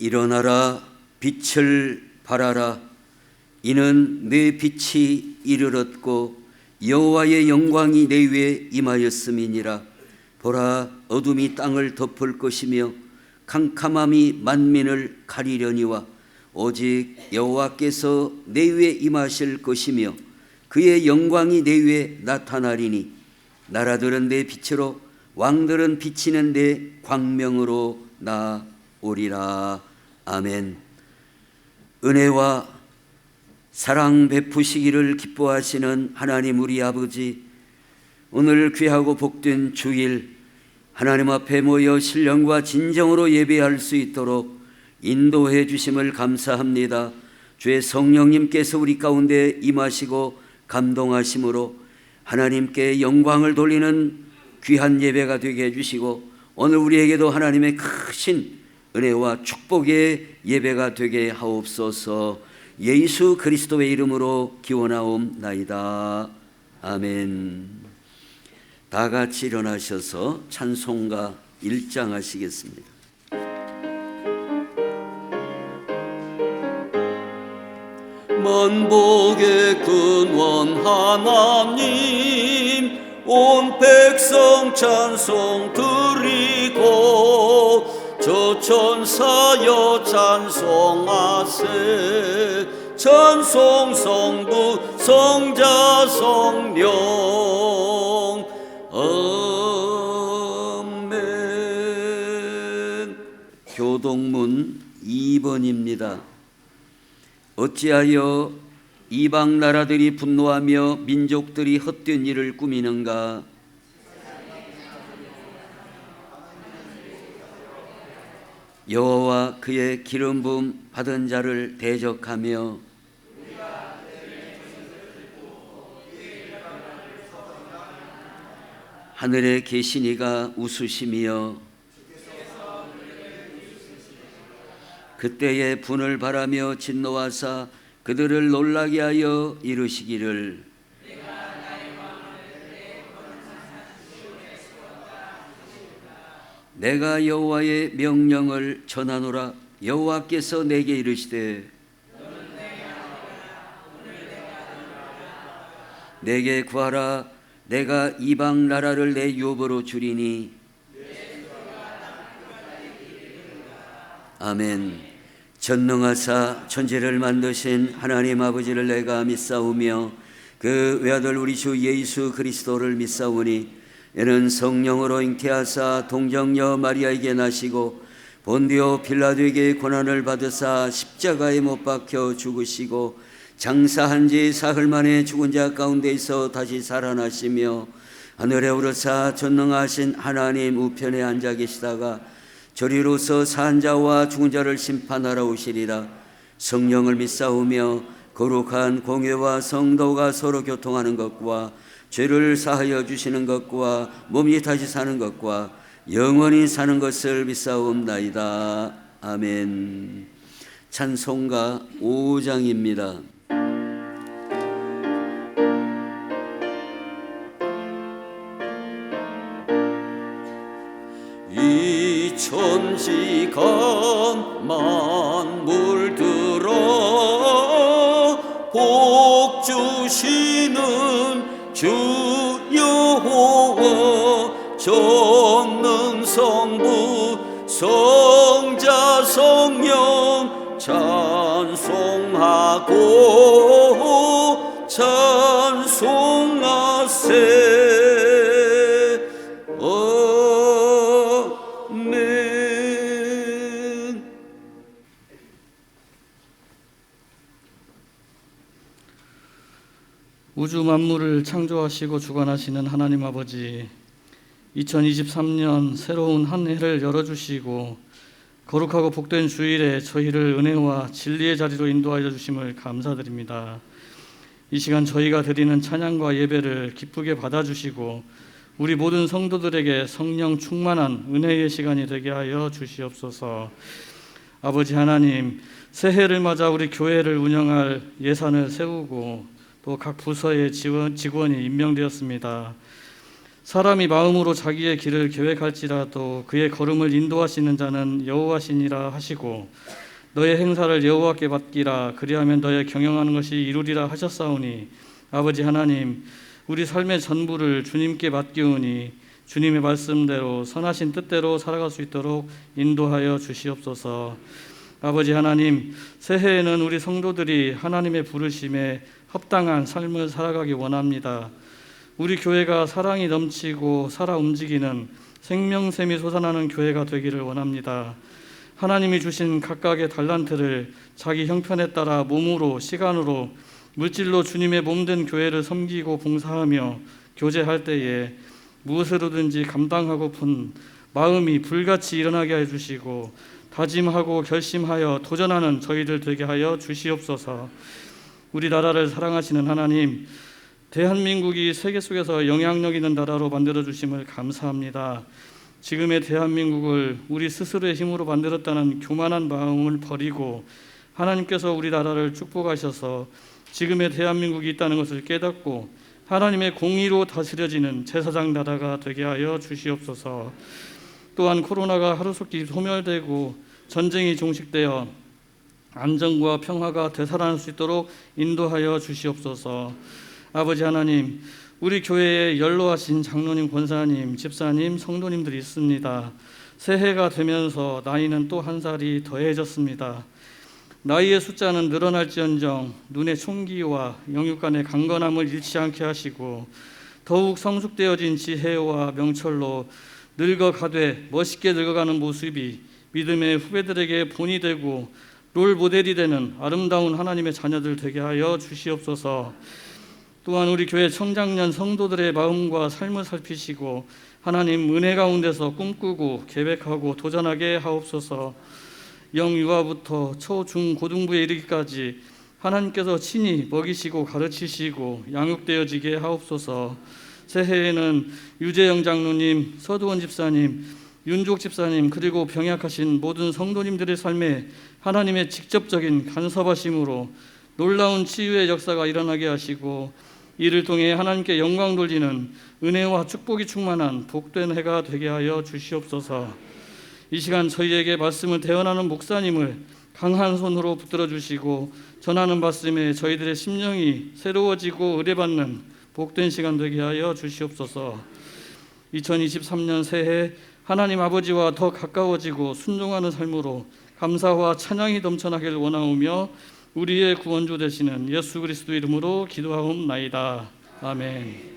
일어나라, 빛을 발하라. 이는 내 빛이 이르렀고 여호와의 영광이 내 위에 임하였음이니라. 보라, 어둠이 땅을 덮을 것이며 캄캄함이 만민을 가리려니와 오직 여호와께서 내 위에 임하실 것이며 그의 영광이 내 위에 나타나리니 나라들은 내 빛으로 왕들은 비치는 내 광명으로 나오리라. 아멘. 은혜와 사랑 베푸시기를 기뻐하시는 하나님 우리 아버지, 오늘 귀하고 복된 주일 하나님 앞에 모여 신령과 진정으로 예배할 수 있도록 인도해 주심을 감사합니다. 주의 성령님께서 우리 가운데 임하시고 감동하심으로 하나님께 영광을 돌리는 귀한 예배가 되게 해주시고 오늘 우리에게도 하나님의 크신 은혜와 축복의 예배가 되게 하옵소서. 예수 그리스도의 이름으로 기원하옵나이다. 아멘. 다 같이 일어나셔서 찬송가 1장 하시겠습니다. 만복의 근원 하나님, 온 백성 찬송 드리고 저 천사여 찬송하세. 찬송 성부 성자 성령. 아멘. 교동문 2번입니다. 어찌하여 이방 나라들이 분노하며 민족들이 헛된 일을 꾸미는가? 여호와 그의 기름 부음 받은 자를 대적하며 하늘에 계신 이가 웃으시며 그때에 분을 바라며 진노하사 그들을 놀라게 하여 이르시기를 내가 여호와의 명령을 전하노라. 여호와께서 내게 이르시되 내게 구하라. 내가 이방 나라를 내 유업으로 주리니. 아멘. 전능하사 천지를 만드신 하나님 아버지를 내가 믿사오며 그 외아들 우리 주 예수 그리스도를 믿사오니 이는 성령으로 잉태하사 동정녀 마리아에게 나시고 본디오 빌라도에게 고난을 받으사 십자가에 못 박혀 죽으시고 장사한 지 사흘 만에 죽은 자 가운데에서 다시 살아나시며 하늘에 오르사 전능하신 하나님 우편에 앉아 계시다가 저리로서 산 자와 죽은 자를 심판하러 오시리라. 성령을 믿사오며 거룩한 공회와 성도가 서로 교통하는 것과 죄를 사하여 주시는 것과 몸이 다시 사는 것과 영원히 사는 것을 믿사옵나이다. 아멘. 찬송가 5장입니다. 이 천지간 만물 들어 복 주시는 주 여호와 전능 성부 성자 성령 찬송하고 찬송하세. 아멘. 우주 만물을 창조하시고 주관하시는 하나님 아버지, 2023년 새로운 한 해를 열어주시고 거룩하고 복된 주일에 저희를 은혜와 진리의 자리로 인도하여 주심을 감사드립니다. 이 시간 저희가 드리는 찬양과 예배를 기쁘게 받아주시고 우리 모든 성도들에게 성령 충만한 은혜의 시간이 되게 하여 주시옵소서. 아버지 하나님, 새해를 맞아 우리 교회를 운영할 예산을 세우고 또 각 부서의 직원이 임명되었습니다. 사람이 마음으로 자기의 길을 계획할지라도 그의 걸음을 인도하시는 자는 여호와시니라 하시고 너의 행사를 여호와께 맡기라. 그리하면 너의 경영하는 것이 이루리라 하셨사오니 아버지 하나님, 우리 삶의 전부를 주님께 맡기오니 주님의 말씀대로 선하신 뜻대로 살아갈 수 있도록 인도하여 주시옵소서. 아버지 하나님, 새해에는 우리 성도들이 하나님의 부르심에 합당한 삶을 살아가기 원합니다. 우리 교회가 사랑이 넘치고 살아 움직이는 생명샘이 솟아나는 교회가 되기를 원합니다. 하나님이 주신 각각의 달란트를 자기 형편에 따라 몸으로, 시간으로, 물질로 주님의 몸된 교회를 섬기고 봉사하며 교제할 때에 무엇으로든지 감당하고픈 마음이 불같이 일어나게 해주시고 다짐하고 결심하여 도전하는 저희들 되게 하여 주시옵소서. 우리 나라를 사랑하시는 하나님, 대한민국이 세계 속에서 영향력 있는 나라로 만들어주심을 감사합니다. 지금의 대한민국을 우리 스스로의 힘으로 만들었다는 교만한 마음을 버리고 하나님께서 우리 나라를 축복하셔서 지금의 대한민국이 있다는 것을 깨닫고 하나님의 공의로 다스려지는 제사장 나라가 되게 하여 주시옵소서. 또한 코로나가 하루속히 소멸되고 전쟁이 종식되어 안정과 평화가 되살아날 수 있도록 인도하여 주시옵소서. 아버지 하나님, 우리 교회에 연로하신 장로님, 권사님, 집사님, 성도님들이 있습니다. 새해가 되면서 나이는 또 한 살이 더해졌습니다. 나이의 숫자는 늘어날지언정 눈의 총기와 영육 간의 강건함을 잃지 않게 하시고 더욱 성숙되어진 지혜와 명철로 늙어가되 멋있게 늙어가는 모습이 믿음의 후배들에게 본이 되고 롤 모델이 되는 아름다운 하나님의 자녀들 되게 하여 주시옵소서. 또한 우리 교회 청장년 성도들의 마음과 삶을 살피시고 하나님 은혜 가운데서 꿈꾸고 계획하고 도전하게 하옵소서. 영유아부터 초, 중, 고등부에 이르기까지 하나님께서 친히 먹이시고 가르치시고 양육되어지게 하옵소서. 새해에는 유재영 장로님, 서두원 집사님, 윤족 집사님 그리고 병약하신 모든 성도님들의 삶에 하나님의 직접적인 간섭하심으로 놀라운 치유의 역사가 일어나게 하시고 이를 통해 하나님께 영광 돌리는 은혜와 축복이 충만한 복된 해가 되게 하여 주시옵소서. 이 시간 저희에게 말씀을 대언하는 목사님을 강한 손으로 붙들어 주시고 전하는 말씀에 저희들의 심령이 새로워지고 의뢰받는 복된 시간 되게 하여 주시옵소서. 2023년 새해 하나님 아버지와 더 가까워지고 순종하는 삶으로 감사와 찬양이 넘쳐나길 원하오며 우리의 구원주 되시는 예수 그리스도 이름으로 기도하옵나이다. 아멘.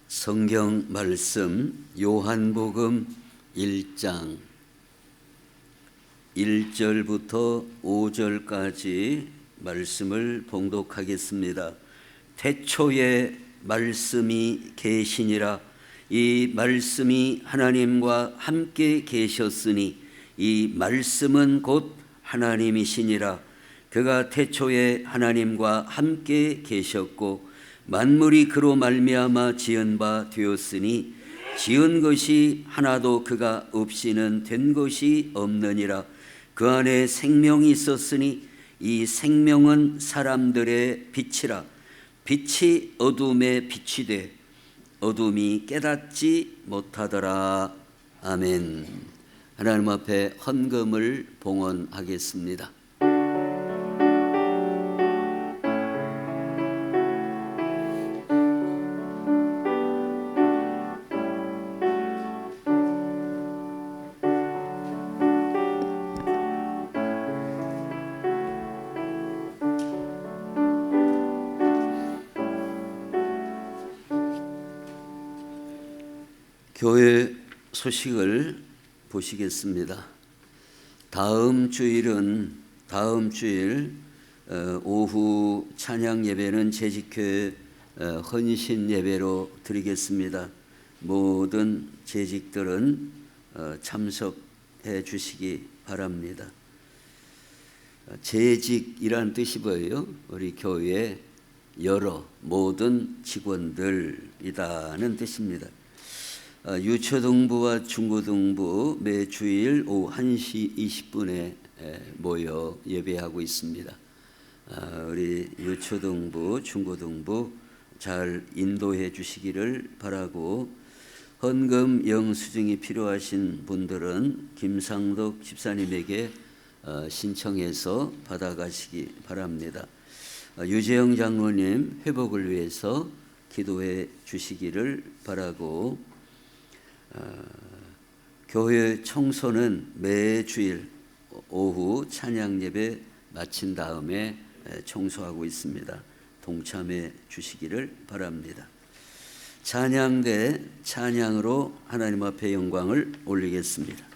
성경 말씀 요한복음 1장 1절부터 5절까지 말씀을 봉독하겠습니다. 태초에 말씀이 계시니라. 이 말씀이 하나님과 함께 계셨으니 이 말씀은 곧 하나님이시니라. 그가 태초에 하나님과 함께 계셨고 만물이 그로 말미암아 지은 바 되었으니 지은 것이 하나도 그가 없이는 된 것이 없느니라. 그 안에 생명이 있었으니 이 생명은 사람들의 빛이라. 빛이 어둠에 빛이 돼 어둠이 깨닫지 못하더라. 아멘. 하나님 앞에 헌금을 봉헌하겠습니다. 교회 소식을 보시겠습니다. 다음 주일 오후 찬양 예배는 재직교회 헌신 예배로 드리겠습니다. 모든 재직들은 참석해 인도해 주시기 바랍니다. 재직이라는 뜻이 뭐예요? 우리 교회 여러 모든 직원들이다는 뜻입니다. 유초등부와 중고등부 매 주일 오후 1시 20분에 모여 예배하고 있습니다. 우리 유초등부, 중고등부 잘 인도해 주시기를 바라고, 헌금 영수증이 필요하신 분들은 김상덕 집사님에게 신청해서 받아가시기 바랍니다. 유재영 장로님 회복을 위해서 기도해 주시기를 바라고, 교회 청소는 매주일 오후 찬양 예배 마친 다음에 청소하고 있습니다. 동참해 주시기를 바랍니다. 찬양대 찬양으로 하나님 앞에 영광을 올리겠습니다.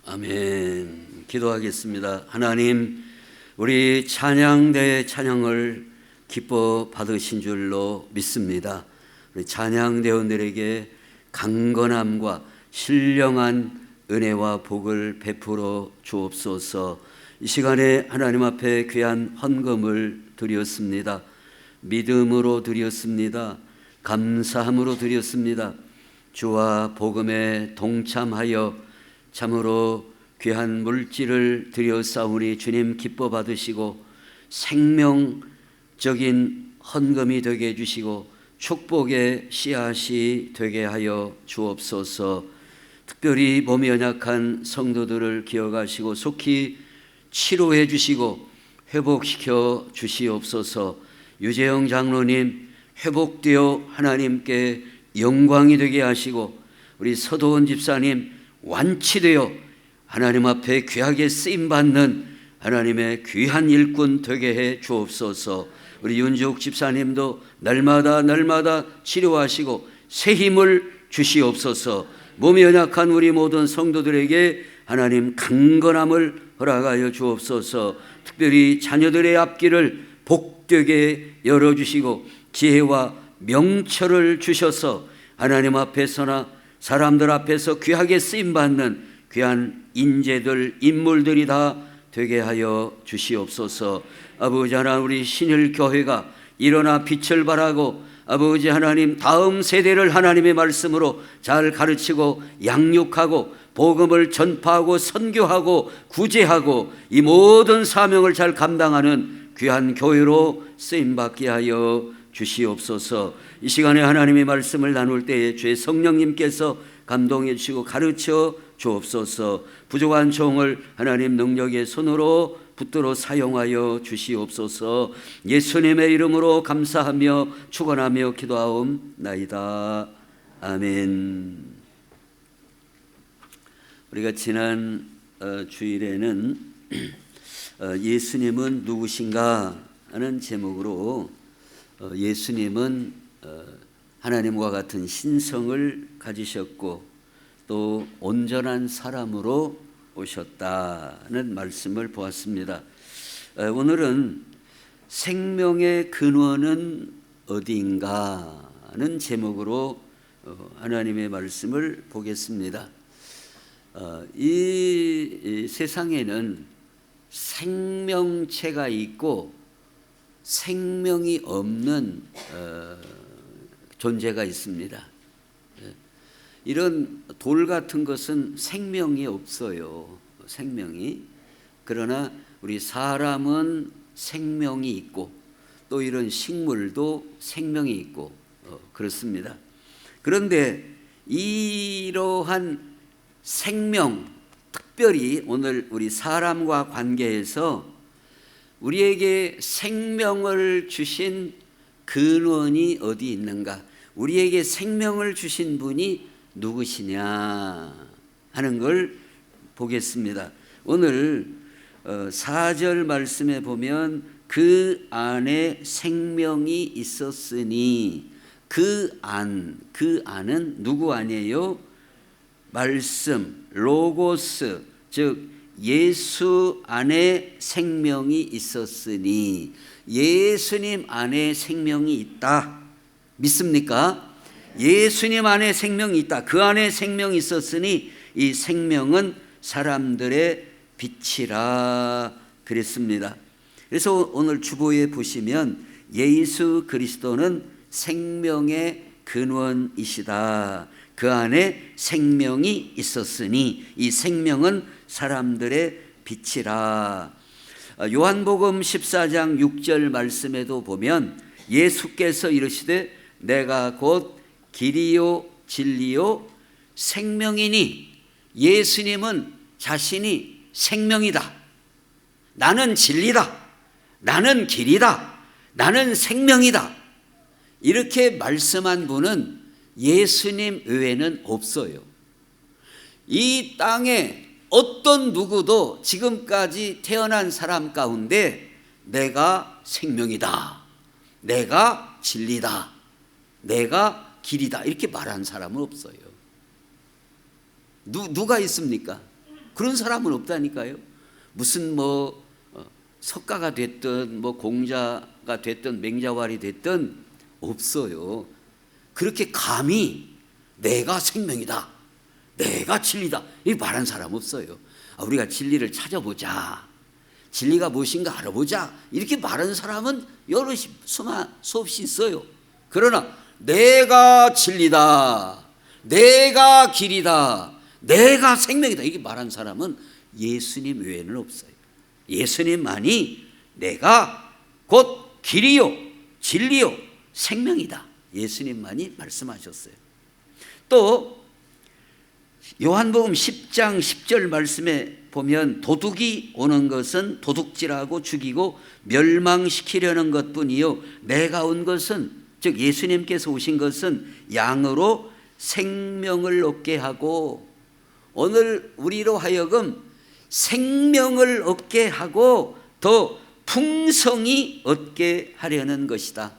아멘. 기도하겠습니다. 하나님, 우리 찬양대의 찬양을 기뻐 받으신 줄로 믿습니다. 우리 찬양대원들에게 강건함과 신령한 은혜와 복을 베풀어 주옵소서. 이 시간에 하나님 앞에 귀한 헌금을 드렸습니다. 믿음으로 드렸습니다. 감사함으로 드렸습니다. 주와 복음에 동참하여 참으로 귀한 물질을 드렸사오니 주님 기뻐 받으시고 생명적인 헌금이 되게 해주시고 축복의 씨앗이 되게 하여 주옵소서. 특별히 몸이 연약한 성도들을 기억하시고 속히 치료해 주시고 회복시켜 주시옵소서. 유재영 장로님 회복되어 하나님께 영광이 되게 하시고, 우리 서도원 집사님 완치되어 하나님 앞에 귀하게 쓰임받는 하나님의 귀한 일꾼 되게 해 주옵소서. 우리 윤주옥 집사님도 날마다 치료하시고 새 힘을 주시옵소서. 몸이 연약한 우리 모든 성도들에게 하나님 강건함을 허락하여 주옵소서. 특별히 자녀들의 앞길을 복되게 열어주시고 지혜와 명철을 주셔서 하나님 앞에서나 사람들 앞에서 귀하게 쓰임받는 귀한 인재들, 인물들이 다 되게 하여 주시옵소서. 아버지 하나님, 우리 신일교회가 일어나 빛을 발하고 아버지 하나님 다음 세대를 하나님의 말씀으로 잘 가르치고 양육하고 복음을 전파하고 선교하고 구제하고 이 모든 사명을 잘 감당하는 귀한 교회로 쓰임받게 하여 주시옵소서. 이 시간에 하나님의 말씀을 나눌 때에 주의 성령님께서 감동해 주시고 가르쳐 주옵소서. 부족한 종을 하나님 능력의 손으로 붙들어 사용하여 주시옵소서. 예수님의 이름으로 감사하며 축원하며 기도하옵나이다. 아멘. 우리가 지난 주일에는 예수님은 누구신가 하는 제목으로 예수님은 하나님과 같은 신성을 가지셨고 또 온전한 사람으로 오셨다는 말씀을 보았습니다. 오늘은 생명의 근원은 어디인가 하는 제목으로 하나님의 말씀을 보겠습니다. 이 세상에는 생명체가 있고 생명이 없는 존재가 있습니다. 이런 돌 같은 것은 생명이 없어요. 생명이. 그러나 우리 사람은 생명이 있고 또 이런 식물도 생명이 있고 그렇습니다. 그런데 이러한 생명, 특별히 오늘 우리 사람과 관계에서 우리에게 생명을 주신 근원이 어디 있는가, 우리에게 생명을 주신 분이 누구시냐 하는 걸 보겠습니다. 오늘 4절 말씀에 보면 그 안에 생명이 있었으니, 그 안은 누구 안이에요? 말씀, 로고스, 즉 예수 안에 생명이 있었으니, 예수님 안에 생명이 있다. 믿습니까? 예수님 안에 생명이 있다. 그 안에 생명이 있었으니 이 생명은 사람들의 빛이라 그랬습니다. 그래서 오늘 주보에 보시면 예수 그리스도는 생명의 근원이시다. 그 안에 생명이 있었으니 이 생명은 사람들의 빛이라. 요한복음 14장 6절 말씀에도 보면 예수께서 이르시되 내가 곧 길이요 진리요 생명이니, 예수님은 자신이 생명이다. 나는 진리다. 나는 길이다. 나는 생명이다. 이렇게 말씀한 분은 예수님 외에는 없어요. 이 땅에 어떤 누구도 지금까지 태어난 사람 가운데 내가 생명이다, 내가 진리다, 내가 길이다 이렇게 말하는 사람은 없어요. 누가 있습니까? 그런 사람은 없다니까요. 무슨 석가가 됐든 공자가 됐든 맹자왈이 됐든 없어요. 그렇게 감히 내가 생명이다, 내가 진리다 이렇게 말하는 사람 없어요. 우리가 진리를 찾아보자, 진리가 무엇인가 알아보자 이렇게 말하는 사람은 여럿이 수없이 있어요. 그러나 내가 진리다, 내가 길이다, 내가 생명이다 이렇게 말하는 사람은 예수님 외에는 없어요. 예수님만이 내가 곧 길이요 진리요 생명이다, 예수님만이 말씀하셨어요. 또 요한복음 10장 10절 말씀에 보면 도둑이 오는 것은 도둑질하고 죽이고 멸망시키려는 것뿐이요 내가 온 것은, 즉 예수님께서 오신 것은 양으로 생명을 얻게 하고, 오늘 우리로 하여금 생명을 얻게 하고 더 풍성히 얻게 하려는 것이다.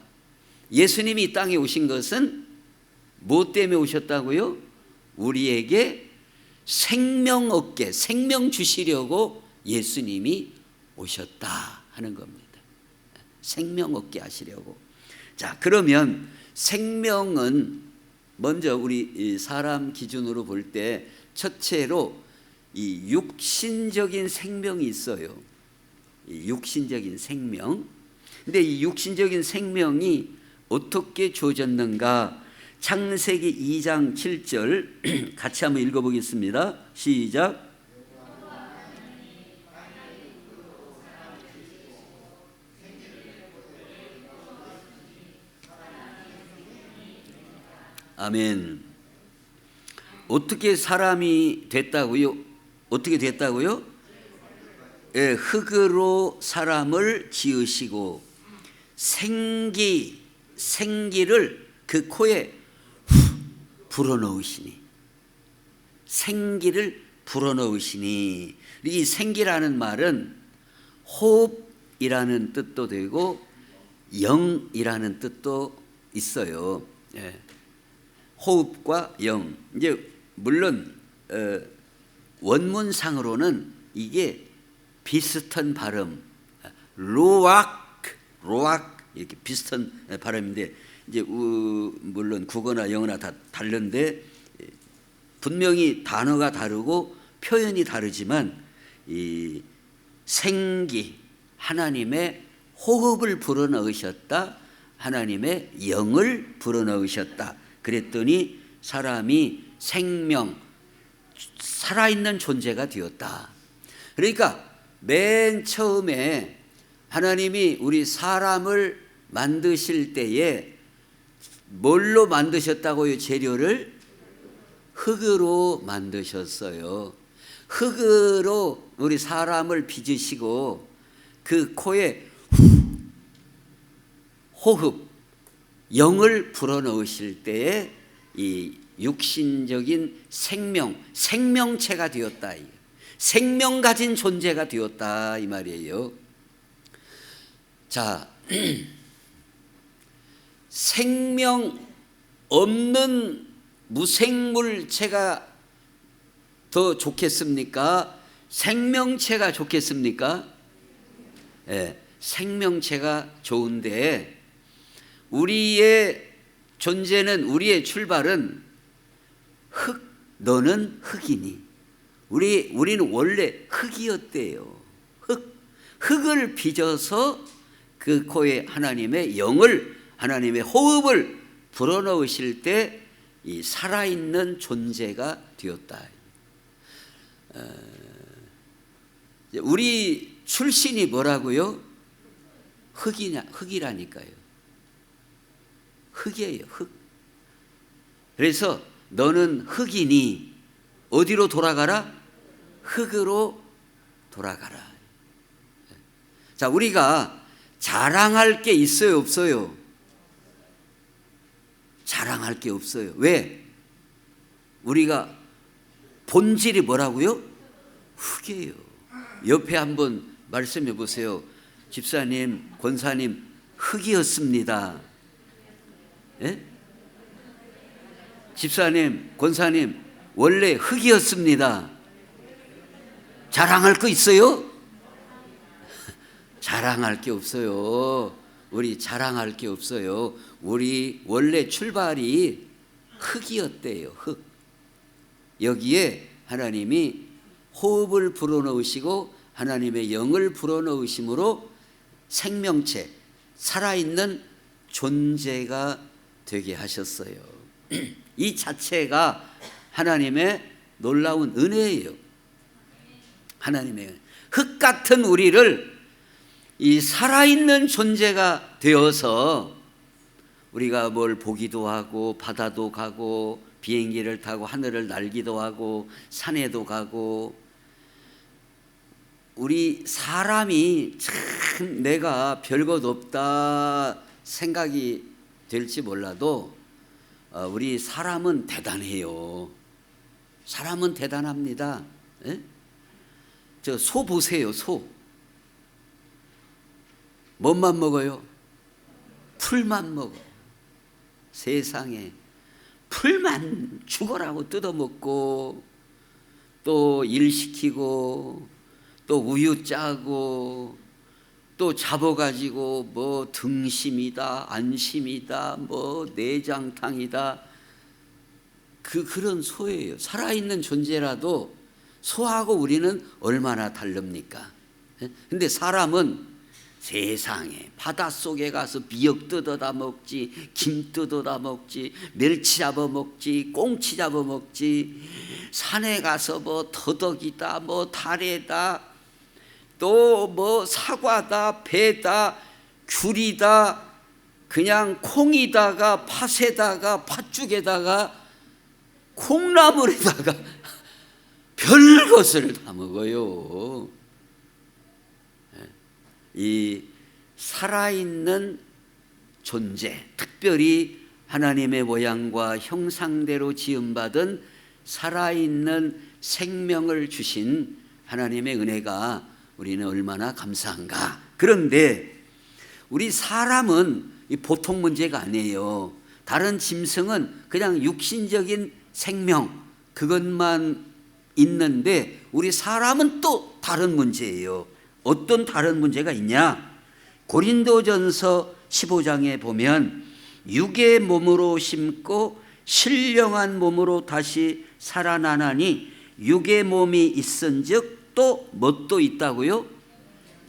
예수님이 이 땅에 오신 것은 무엇 때문에 오셨다고요? 우리에게 생명 얻게, 생명 주시려고 예수님이 오셨다 하는 겁니다. 생명 얻게 하시려고. 자, 그러면 생명은 먼저 우리 사람 기준으로 볼 때 첫째로 이 육신적인 생명이 있어요. 이 육신적인 생명. 근데 이 육신적인 생명이 어떻게 주어졌는가? 창세기 2장 7절 같이 한번 읽어보겠습니다. 시작. 아멘. 어떻게 사람이 됐다고요? 어떻게 됐다고요? 예, 흙으로 사람을 지으시고 생기를 그 코에 불어넣으시니, 생기를 불어넣으시니. 이 생기라는 말은 호흡이라는 뜻도 되고 영이라는 뜻도 있어요. 예. 호흡과 영. 이제 물론 원문상으로는 이게 비슷한 발음, 로악 이렇게 비슷한 발음인데, 이제 물론 국어나 영어나 다 다른데 분명히 단어가 다르고 표현이 다르지만 이 생기, 하나님의 호흡을 불어넣으셨다, 하나님의 영을 불어넣으셨다. 그랬더니 사람이 생명, 살아있는 존재가 되었다. 그러니까 맨 처음에 하나님이 우리 사람을 만드실 때에 뭘로 만드셨다고요? 재료를 흑으로 만드셨어요. 흑으로 우리 사람을 빚으시고 그 코에 호흡, 영을 불어넣으실 때에 이 육신적인 생명체가 되었다. 생명 가진 존재가 되었다 이 말이에요. 자, 생명 없는 무생물체가 더 좋겠습니까? 생명체가 좋겠습니까? 네, 생명체가 좋은데 우리의 존재는, 우리의 출발은 흙, 너는 흙이니. 우리는 원래 흙이었대요. 흙을 빚어서 그 코에 하나님의 영을, 하나님의 호흡을 불어넣으실 때 이 살아있는 존재가 되었다. 우리 출신이 뭐라고요? 흙이라니까요. 흙이에요, 흙. 그래서 너는 흙이니 어디로 돌아가라? 흙으로 돌아가라. 자, 우리가 자랑할 게 있어요, 없어요? 자랑할 게 없어요. 왜? 우리가 본질이 뭐라고요? 흙이에요. 옆에 한번 말씀해 보세요. 집사님, 권사님, 흙이었습니다. 예? 집사님, 권사님, 원래 흙이었습니다. 자랑할 거 있어요? 자랑할 게 없어요. 우리 자랑할 게 없어요. 우리 원래 출발이 흙이었대요. 흙. 여기에 하나님이 호흡을 불어넣으시고 하나님의 영을 불어넣으심으로 생명체, 살아있는 존재가 되게 하셨어요. 이 자체가 하나님의 놀라운 은혜예요. 하나님의 흙 같은 우리를 이 살아있는 존재가 되어서 우리가 뭘 보기도 하고 바다도 가고 비행기를 타고 하늘을 날기도 하고 산에도 가고. 우리 사람이 참 내가 별것 없다 생각이 될지 몰라도 우리 사람은 대단해요. 사람은 대단합니다. 예? 저 소 보세요. 소 뭔만 먹어요? 풀만 먹어. 세상에 풀만 죽어라고 뜯어먹고 또 일 시키고 또 우유 짜고 또 잡아가지고 뭐 등심이다 안심이다 뭐 내장탕이다 그런 소예요. 살아있는 존재라도 소하고 우리는 얼마나 다릅니까? 근데 사람은 세상에 바닷속에 가서 미역 뜯어다 먹지, 김 뜯어다 먹지, 멸치 잡아 먹지, 꽁치 잡아 먹지, 산에 가서 뭐 더덕이다 뭐 다래다 또 뭐 사과다 배다 귤이다 그냥 콩이다가 팥에다가 팥죽에다가 콩나물에다가 별것을 다 먹어요. 이 살아있는 존재, 특별히 하나님의 모양과 형상대로 지음받은 살아있는 생명을 주신 하나님의 은혜가 우리는 얼마나 감사한가. 그런데 우리 사람은 보통 문제가 아니에요. 다른 짐승은 그냥 육신적인 생명 그것만 있는데 우리 사람은 또 다른 문제예요. 어떤 다른 문제가 있냐? 고린도전서 15장에 보면 육의 몸으로 심고 신령한 몸으로 다시 살아나나니 육의 몸이 있은즉 또 뭣도 있다고요?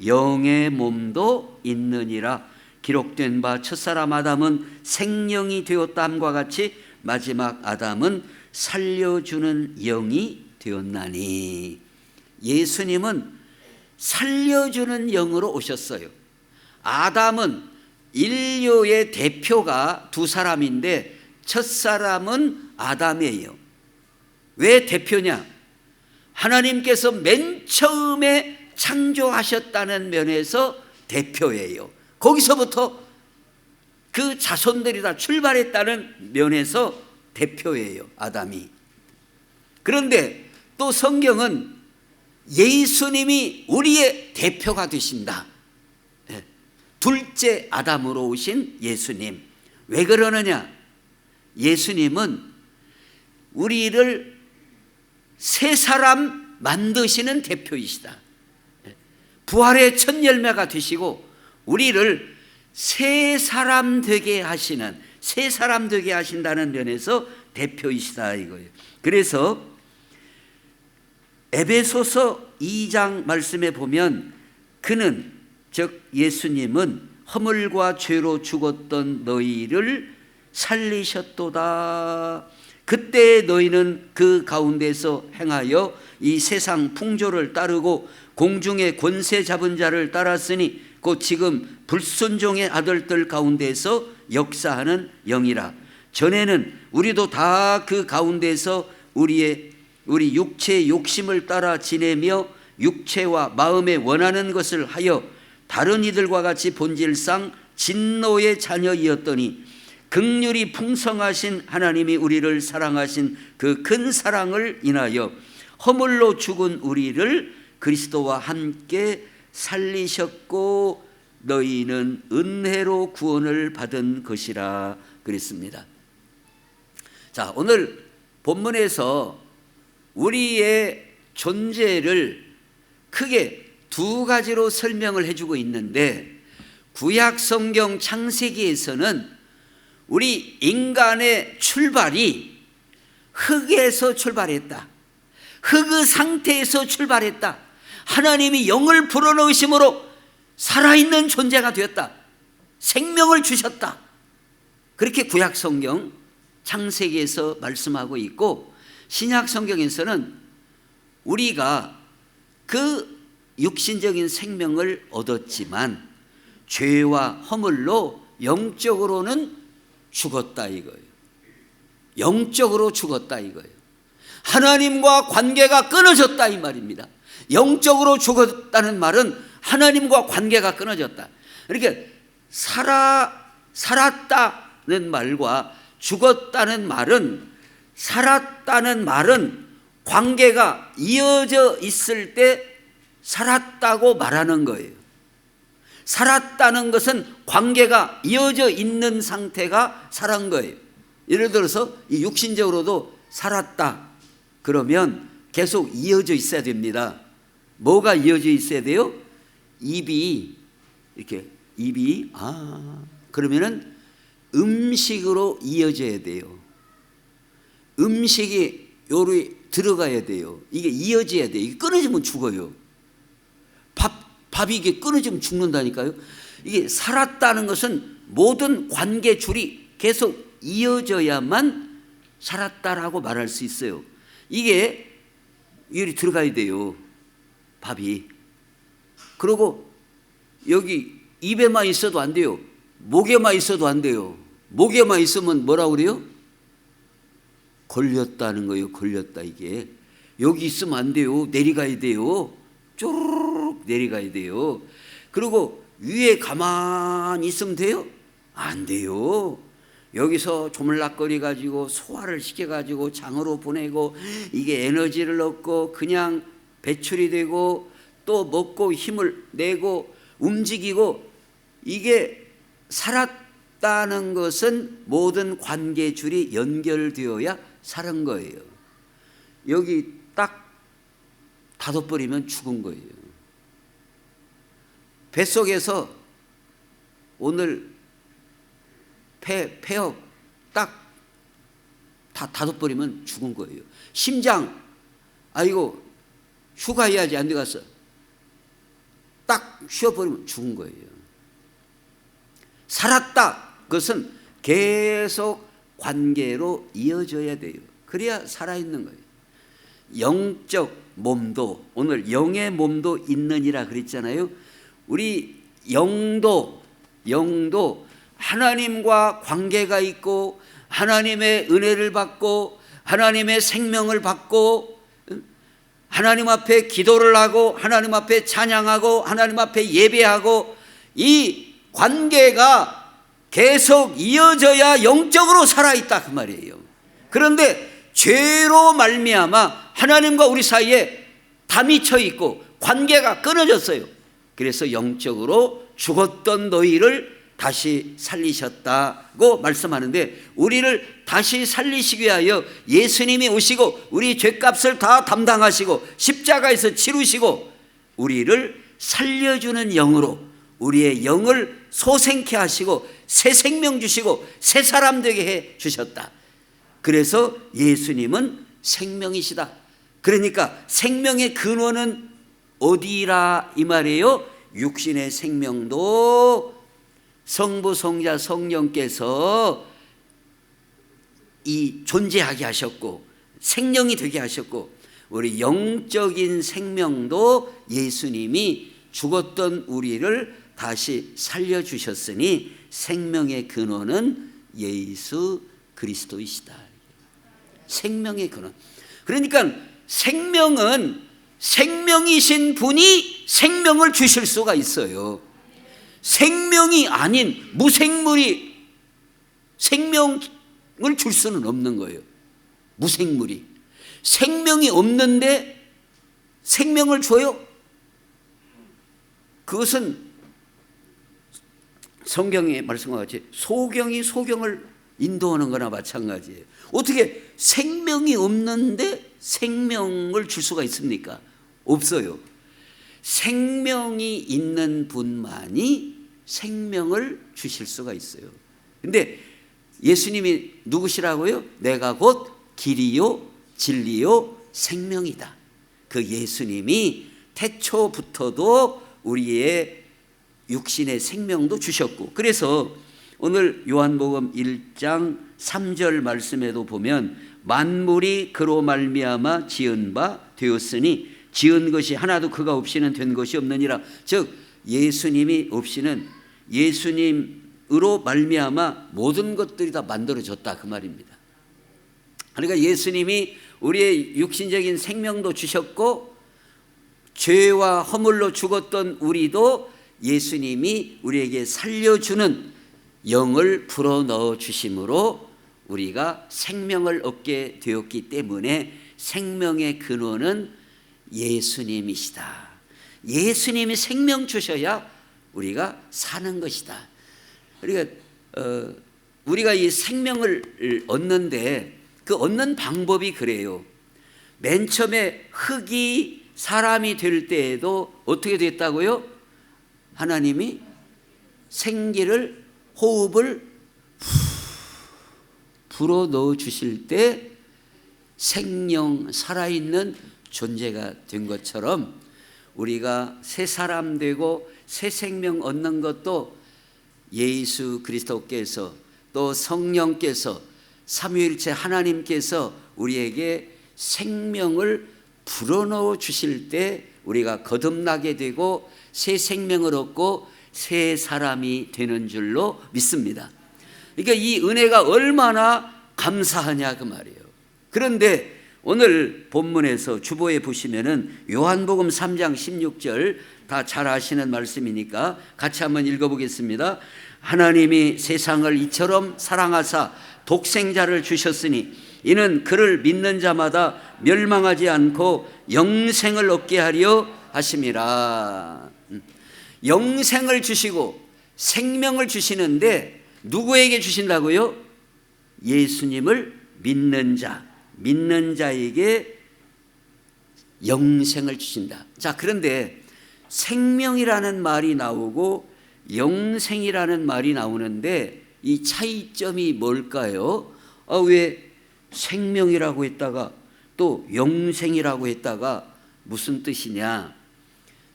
영의 몸도 있느니라. 기록된 바 첫사람 아담은 생령이 되었다 함과 같이 마지막 아담은 살려주는 영이 되었나니. 예수님은 살려주는 영으로 오셨어요. 아담은 인류의 대표가 두 사람인데 첫 사람은 아담이에요. 왜 대표냐? 하나님께서 맨 처음에 창조하셨다는 면에서 대표예요. 거기서부터 그 자손들이 다 출발했다는 면에서 대표예요, 아담이. 그런데 또 성경은 예수님이 우리의 대표가 되신다. 둘째 아담으로 오신 예수님. 왜 그러느냐? 예수님은 우리를 새 사람 만드시는 대표이시다. 부활의 첫 열매가 되시고 우리를 새 사람 되게 하시는, 새 사람 되게 하신다는 면에서 대표이시다 이거예요. 그래서 에베소서 2장 말씀에 보면 그는, 즉 예수님은 허물과 죄로 죽었던 너희를 살리셨도다. 그때 너희는 그 가운데서 행하여 이 세상 풍조를 따르고 공중의 권세 잡은 자를 따랐으니 곧 지금 불순종의 아들들 가운데서 역사하는 영이라. 전에는 우리도 다 그 가운데서 우리 육체의 욕심을 따라 지내며 육체와 마음에 원하는 것을 하여 다른 이들과 같이 본질상 진노의 자녀이었더니 긍휼이 풍성하신 하나님이 우리를 사랑하신 그 큰 사랑을 인하여 허물로 죽은 우리를 그리스도와 함께 살리셨고 너희는 은혜로 구원을 받은 것이라 그랬습니다. 자, 오늘 본문에서 우리의 존재를 크게 두 가지로 설명을 해주고 있는데 구약 성경 창세기에서는 우리 인간의 출발이 흙에서 출발했다. 흙의 상태에서 출발했다. 하나님이 영을 불어넣으심으로 살아있는 존재가 되었다. 생명을 주셨다. 그렇게 구약 성경 창세기에서 말씀하고 있고 신약 성경에서는 우리가 그 육신적인 생명을 얻었지만 죄와 허물로 영적으로는 죽었다 이거예요. 영적으로 죽었다 이거예요. 하나님과 관계가 끊어졌다 이 말입니다. 영적으로 죽었다는 말은 하나님과 관계가 끊어졌다. 그러니까 살았다는 말과 죽었다는 말은, 살았다는 말은 관계가 이어져 있을 때 살았다고 말하는 거예요. 살았다는 것은 관계가 이어져 있는 상태가 살은 거예요. 예를 들어서 이 육신적으로도 살았다 그러면 계속 이어져 있어야 됩니다. 뭐가 이어져 있어야 돼요? 입이 이렇게, 입이 그러면은 음식으로 이어져야 돼요. 음식이 요리 들어가야 돼요. 이게 이어져야 돼요. 이게 끊어지면 죽어요. 밥이 이게 끊어지면 죽는다니까요. 이게 살았다는 것은 모든 관계줄이 계속 이어져야만 살았다라고 말할 수 있어요. 이게 열이 들어가야 돼요, 밥이. 그리고 여기 입에만 있어도 안 돼요. 목에만 있어도 안 돼요. 목에만 있으면 뭐라고 그래요? 걸렸다는 거예요. 걸렸다. 이게 여기 있으면 안 돼요. 내려가야 돼요. 쪼르륵 내려가야 돼요. 그리고 위에 가만히 있으면 돼요? 안 돼요. 여기서 조물락거리 가지고 소화를 시켜 가지고 장으로 보내고 이게 에너지를 얻고 그냥 배출이 되고 또 먹고 힘을 내고 움직이고, 이게 살았다는 것은 모든 관계줄이 연결되어야 사는 거예요. 여기 딱 닫아버리면 죽은 거예요. 뱃속에서 오늘 폐업 딱 다 닫아버리면 죽은 거예요. 심장, 아이고 휴가해야지 안 들어갔어. 딱 쉬어버리면 죽은 거예요. 살았다, 그것은 계속 관계로 이어져야 돼요. 그래야 살아있는 거예요. 영적 몸도, 오늘 영의 몸도 있느니라 그랬잖아요. 우리 영도 하나님과 관계가 있고 하나님의 은혜를 받고 하나님의 생명을 받고 하나님 앞에 기도를 하고 하나님 앞에 찬양하고 하나님 앞에 예배하고, 이 관계가 계속 이어져야 영적으로 살아있다 그 말이에요. 그런데 죄로 말미암아 하나님과 우리 사이에 담이 쳐 있고 관계가 끊어졌어요. 그래서 영적으로 죽었던 너희를 다시 살리셨다고 말씀하는데, 우리를 다시 살리시기 위하여 예수님이 오시고 우리 죄값을 다 담당하시고 십자가에서 치루시고 우리를 살려주는 영으로 우리의 영을 소생케 하시고 새 생명 주시고 새 사람 되게 해 주셨다. 그래서 예수님은 생명이시다. 그러니까 생명의 근원은 어디라 이 말이에요? 육신의 생명도 성부, 성자, 성령께서 이 존재하게 하셨고 생명이 되게 하셨고, 우리 영적인 생명도 예수님이 죽었던 우리를 다시 살려주셨으니 생명의 근원은 예수 그리스도이시다. 생명의 근원. 그러니까 생명은 생명이신 분이 생명을 주실 수가 있어요. 생명이 아닌 무생물이 생명을 줄 수는 없는 거예요. 무생물이. 생명이 없는데 생명을 줘요? 그것은 성경의 말씀과 같이 소경이 소경을 인도하는 거나 마찬가지예요. 어떻게 생명이 없는데 생명을 줄 수가 있습니까? 없어요. 생명이 있는 분만이 생명을 주실 수가 있어요. 근데 예수님이 누구시라고요? 내가 곧 길이요 진리요 생명이다. 그 예수님이 태초부터도 우리의 육신의 생명도 주셨고, 그래서 오늘 요한복음 1장 3절 말씀에도 보면 만물이 그로 말미암아 지은 바 되었으니 지은 것이 하나도 그가 없이는 된 것이 없느니라. 즉 예수님이 없이는, 예수님으로 말미암아 모든 것들이 다 만들어졌다 그 말입니다. 그러니까 예수님이 우리의 육신적인 생명도 주셨고 죄와 허물로 죽었던 우리도 예수님이 우리에게 살려주는 영을 불어넣어 주심으로 우리가 생명을 얻게 되었기 때문에 생명의 근원은 예수님이시다. 예수님이 생명 주셔야 우리가 사는 것이다. 그러니까 우리가 이 생명을 얻는데 그 얻는 방법이 그래요. 맨 처음에 흙이 사람이 될 때에도 어떻게 됐다고요? 하나님이 생기를, 호흡을 불어 넣어 주실 때 생명, 살아있는 존재가 된 것처럼 우리가 새 사람 되고 새 생명 얻는 것도 예수 그리스도께서 또 성령께서 삼위일체 하나님께서 우리에게 생명을 불어넣어 주실 때 우리가 거듭나게 되고 새 생명을 얻고 새 사람이 되는 줄로 믿습니다. 그러니까 이 은혜가 얼마나 감사하냐 그 말이에요. 그런데 오늘 본문에서 주보에 보시면은 요한복음 3장 16절 다 잘 아시는 말씀이니까 같이 한번 읽어보겠습니다. 하나님이 세상을 이처럼 사랑하사 독생자를 주셨으니 이는 그를 믿는 자마다 멸망하지 않고 영생을 얻게 하려 하심이라. 영생을 주시고 생명을 주시는데 누구에게 주신다고요? 예수님을 믿는 자, 믿는 자에게 영생을 주신다. 자, 그런데 생명이라는 말이 나오고 영생이라는 말이 나오는데 이 차이점이 뭘까요? 왜 생명이라고 했다가 또 영생이라고 했다가 무슨 뜻이냐?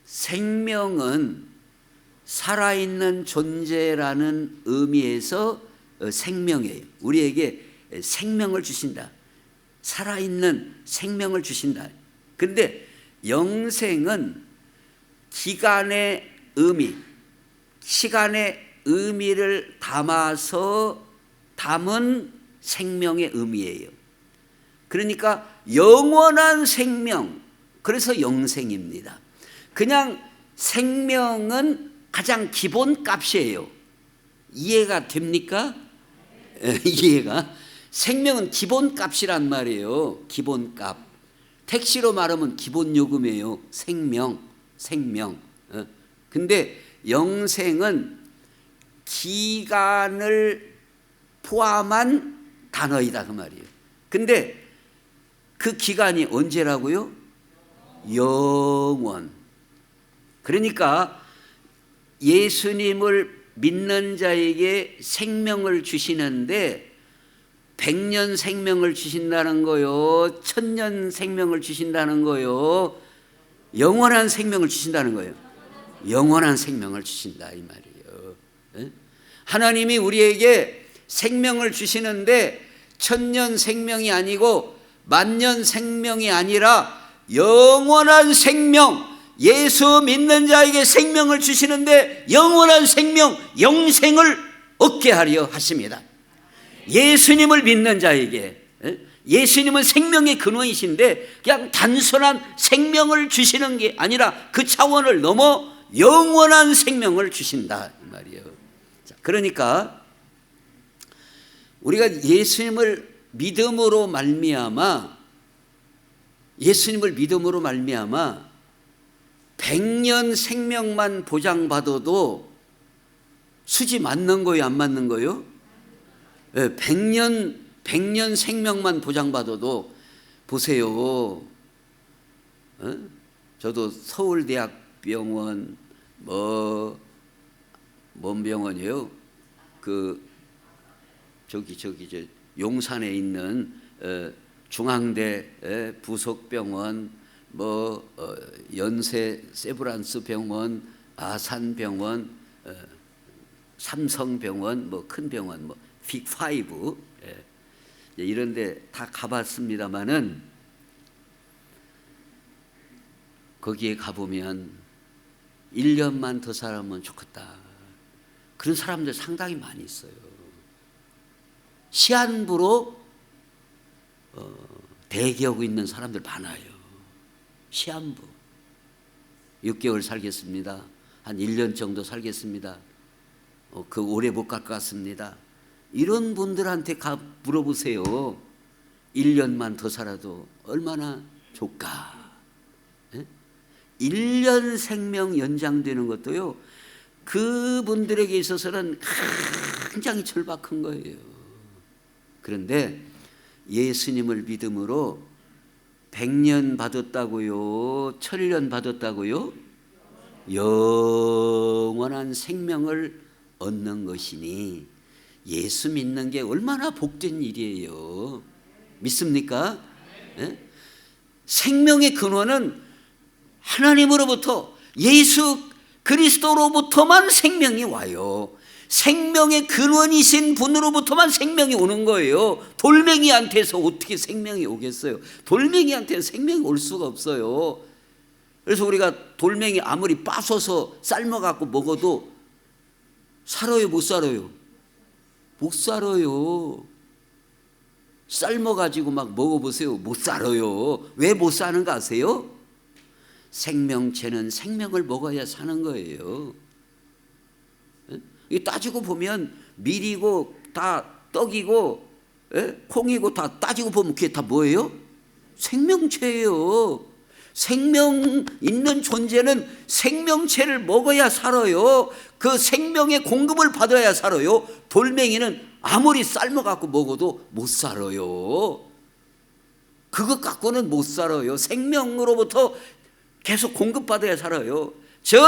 생명은 살아있는 존재라는 의미에서 생명이에요. 우리에게 생명을 주신다. 살아있는 생명을 주신다. 근데 영생은 기간의 의미, 시간의 의미를 담아서 담은 생명의 의미예요. 그러니까 영원한 생명, 그래서 영생입니다. 그냥 생명은 가장 기본 값이에요. 이해가 됩니까? 이해가? 생명은 기본 값이란 말이에요. 기본 값. 택시로 말하면 기본 요금이에요. 생명. 근데 영생은 기간을 포함한 단어이다 그 말이에요. 근데 그 기간이 언제라고요? 영원. 그러니까 예수님을 믿는 자에게 생명을 주시는데 100년 생명을 주신다는 거요, 1000년 생명을 주신다는 거요, 영원한 생명을 주신다는 거예요. 영원한 생명을 주신다 이 말이에요. 하나님이 우리에게 생명을 주시는데 1000년 생명이 아니고 10,000년 생명이 아니라 영원한 생명, 예수 믿는 자에게 생명을 주시는데 영원한 생명, 영생을 얻게 하려 하십니다. 예수님을 믿는 자에게, 예수님은 생명의 근원이신데 그냥 단순한 생명을 주시는 게 아니라 그 차원을 넘어 영원한 생명을 주신다 이 말이에요. 자, 그러니까 우리가 예수님을 믿음으로 말미암아 100년 생명만 보장받아도 수지 맞는 거예요, 안 맞는 거예요? 100년 생명만 보장받아도 보세요. 저도 서울대학병원 뭔 병원이에요? 저기 용산에 있는 중앙대 부속병원, 연세 세브란스 병원, 아산병원, 삼성병원, 큰 병원, 빅5 이런 데 다 가봤습니다마는 거기에 가보면 1년만 더 살면 좋겠다. 그런 사람들 상당히 많이 있어요. 시한부로 대기하고 있는 사람들 많아요. 시한부 6개월 살겠습니다. 한 1년 정도 살겠습니다. 그 오래 못 갈 것 같습니다. 이런 분들한테 물어보세요. 1년만 더 살아도 얼마나 좋을까? 1년 생명 연장되는 것도요, 그분들에게 있어서는 굉장히 절박한 거예요. 그런데 예수님을 믿음으로 100년 받았다고요? 1000년 받았다고요? 영원한 생명을 얻는 것이니 예수 믿는 게 얼마나 복된 일이에요. 믿습니까? 네? 생명의 근원은 하나님으로부터, 예수 그리스도로부터만 생명이 와요. 생명의 근원이신 분으로부터만 생명이 오는 거예요. 돌멩이한테서 어떻게 생명이 오겠어요? 돌멩이한테는 생명이 올 수가 없어요. 그래서 우리가 돌멩이 아무리 빠서서 삶아갖고 먹어도 살아요, 못 살아요? 못 살아요. 삶아가지고 막 먹어보세요. 못 살아요. 왜 못 사는가 아세요? 생명체는 생명을 먹어야 사는 거예요. 따지고 보면 밀이고 다 떡이고 콩이고 다 따지고 보면 그게 다 뭐예요? 생명체예요. 생명 있는 존재는 생명체를 먹어야 살아요. 그 생명의 공급을 받아야 살아요. 돌멩이는 아무리 삶아갖고 먹어도 못 살아요. 그것 갖고는 못 살아요. 생명으로부터 계속 공급받아야 살아요. 즉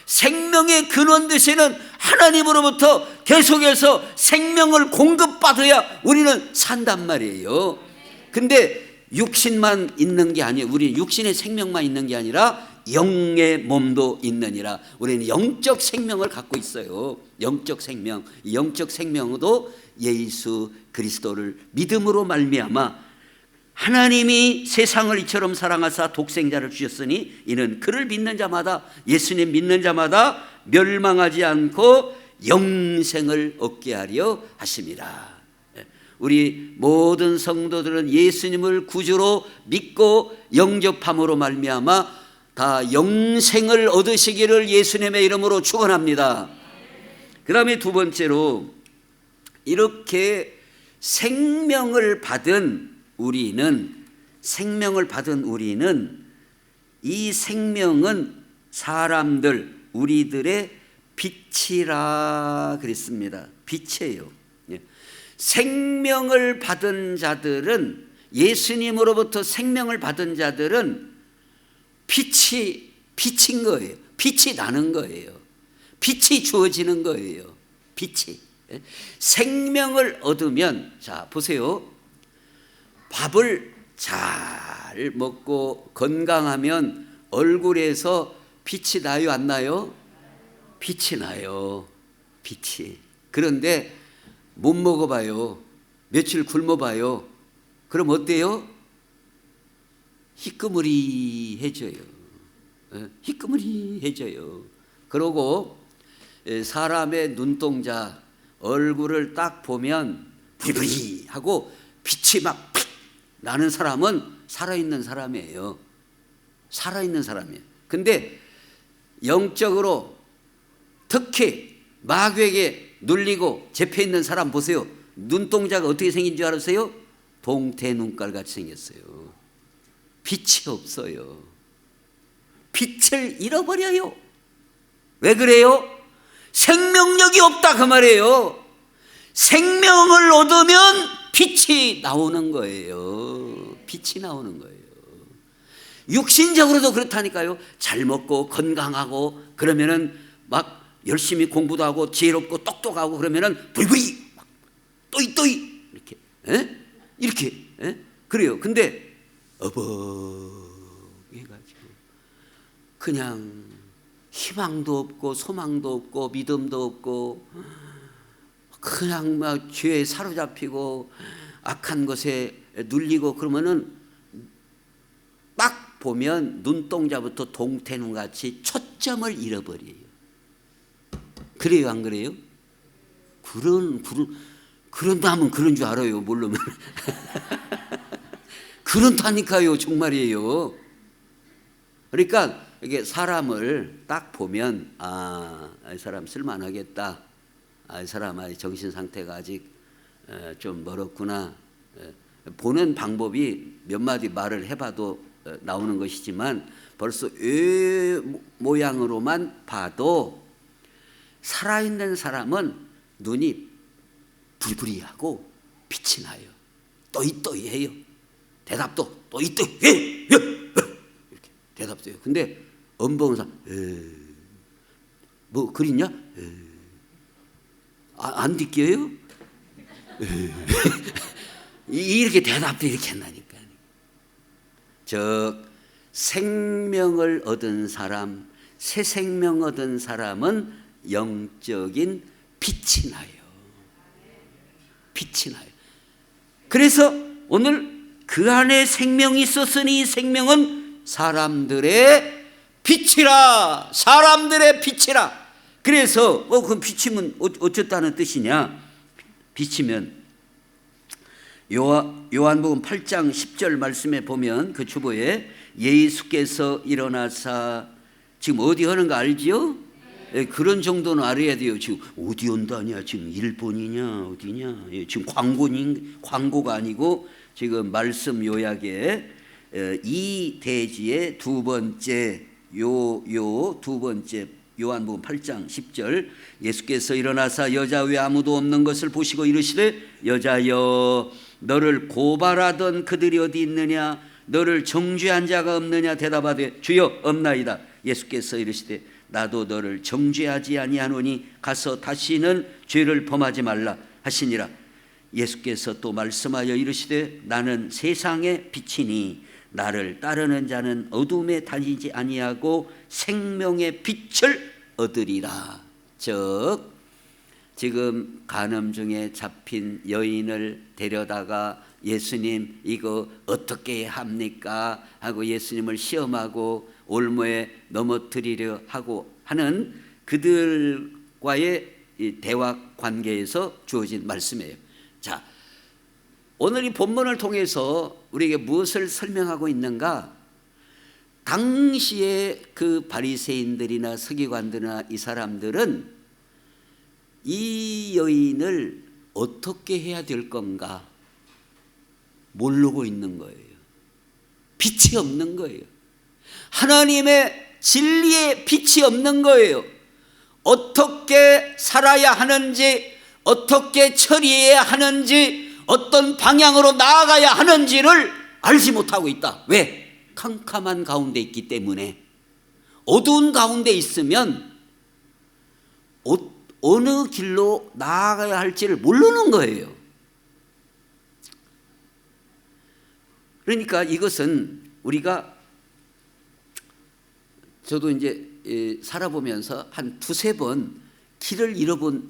생명의 근원 되시는 하나님으로부터 계속해서 생명을 공급받아야 우리는 산단 말이에요. 근데 육신만 있는 게 아니에요. 우리는 육신의 생명만 있는 게 아니라 영의 몸도 있느니라. 우리는 영적 생명을 갖고 있어요. 영적 생명. 영적 생명도 예수 그리스도를 믿음으로 말미암아 하나님이 세상을 이처럼 사랑하사 독생자를 주셨으니 이는 그를 믿는 자마다, 예수님 믿는 자마다 멸망하지 않고 영생을 얻게 하려 하심이라. 우리 모든 성도들은 예수님을 구주로 믿고 영접함으로 말미암아 다 영생을 얻으시기를 예수님의 이름으로 축원합니다. 그 다음에 두 번째로, 이렇게 생명을 받은 우리는 이 생명은 사람들, 우리들의 빛이라 그랬습니다. 빛이에요. 생명을 받은 자들은, 예수님으로부터 생명을 받은 자들은 빛인 거예요. 빛이 나는 거예요. 빛이 주어지는 거예요. 빛이. 생명을 얻으면, 자 보세요. 밥을 잘 먹고 건강하면 얼굴에서 빛이 나요, 안 나요? 빛이 나요. 빛이. 그런데 못 먹어봐요. 며칠 굶어봐요. 그럼 어때요? 희끄무리해져요. 희끄무리해져요. 그러고 사람의 눈동자, 얼굴을 딱 보면 부리부리 하고 빛이 막 팍 나는 사람은 살아있는 사람이에요. 살아있는 사람이에요. 근데 영적으로 특히 마귀에게 눌리고 잡혀있는 사람 보세요. 눈동자가 어떻게 생긴 줄 알았어요? 동태 눈깔 같이 생겼어요. 빛이 없어요. 빛을 잃어버려요. 왜 그래요? 생명력이 없다 그 말이에요. 생명을 얻으면 빛이 나오는 거예요. 빛이 나오는 거예요. 육신적으로도 그렇다니까요. 잘 먹고 건강하고 그러면은 막 열심히 공부도 하고 지혜롭고 똑똑하고 그러면은 부리부리 또이 이렇게 이렇게 그래요. 근데 어버해가지고 그냥 희망도 없고 소망도 없고 믿음도 없고 그냥 막 죄에 사로잡히고 악한 것에 눌리고 그러면은 딱 보면 눈동자부터 동태눈 같이 초점을 잃어버려요. 그래요, 안 그래요? 그런다면 그런 줄 알아요. 모르면 그렇다니까요. 정말이에요. 그러니까 이게 사람을 딱 보면 이 사람 쓸만하겠다. 이 사람 정신 상태가 아직 좀 멀었구나. 보는 방법이 몇 마디 말을 해봐도 나오는 것이지만 벌써 이 모양으로만 봐도 살아있는 사람은 눈이 부리부리하고 빛이 나요. 또이또이해요. 대답도 또이또이해. 이렇게 대답도 해요. 근데 엄범은 사람 뭐 그리냐? 안 듣겨요? 이렇게 대답도 이렇게 한다니까. 즉 생명을 얻은 사람, 새 생명 얻은 사람은 영적인 빛이 나요. 빛이 나요. 그래서 오늘 그 안에 생명이 있었으니 이 생명은 사람들의 빛이라. 사람들의 빛이라. 그래서 그 빛이면 어쨌다는 뜻이냐? 빛이면 요한복음 8장 10절 말씀에 보면 그 주보에 예수께서 일어나사 지금 어디 하는 거 알지요? 예, 그런 정도는 알아야 돼요. 지금 어디 온다냐? 지금 일본이냐? 어디냐? 예, 지금 광고가 아니고 지금 말씀 요약에 이 대지의 두 번째 두 번째 요한복음 8장 10절 예수께서 일어나사 여자 외에 아무도 없는 것을 보시고 이르시되 여자여 너를 고발하던 그들이 어디 있느냐 너를 정죄한 자가 없느냐 대답하되 주여 없나이다. 예수께서 이르시되 나도 너를 정죄하지 아니하노니 가서 다시는 죄를 범하지 말라 하시니라. 예수께서 또 말씀하여 이르시되 나는 세상의 빛이니 나를 따르는 자는 어둠에 다니지 아니하고 생명의 빛을 얻으리라. 즉 지금 간음 중에 잡힌 여인을 데려다가 예수님 이거 어떻게 합니까? 하고 예수님을 시험하고 올무에 넘어뜨리려 하고 하는 그들과의 대화 관계에서 주어진 말씀이에요. 자, 오늘 이 본문을 통해서 우리에게 무엇을 설명하고 있는가? 당시에 그 바리새인들이나 서기관들이나 이 사람들은 이 여인을 어떻게 해야 될 건가 모르고 있는 거예요. 빛이 없는 거예요. 하나님의 진리의 빛이 없는 거예요. 어떻게 살아야 하는지, 어떻게 처리해야 하는지, 어떤 방향으로 나아가야 하는지를 알지 못하고 있다. 왜? 캄캄한 가운데 있기 때문에. 어두운 가운데 있으면 어느 길로 나아가야 할지를 모르는 거예요. 그러니까 이것은 우리가 저도 이제 살아보면서 한 두세 번 길을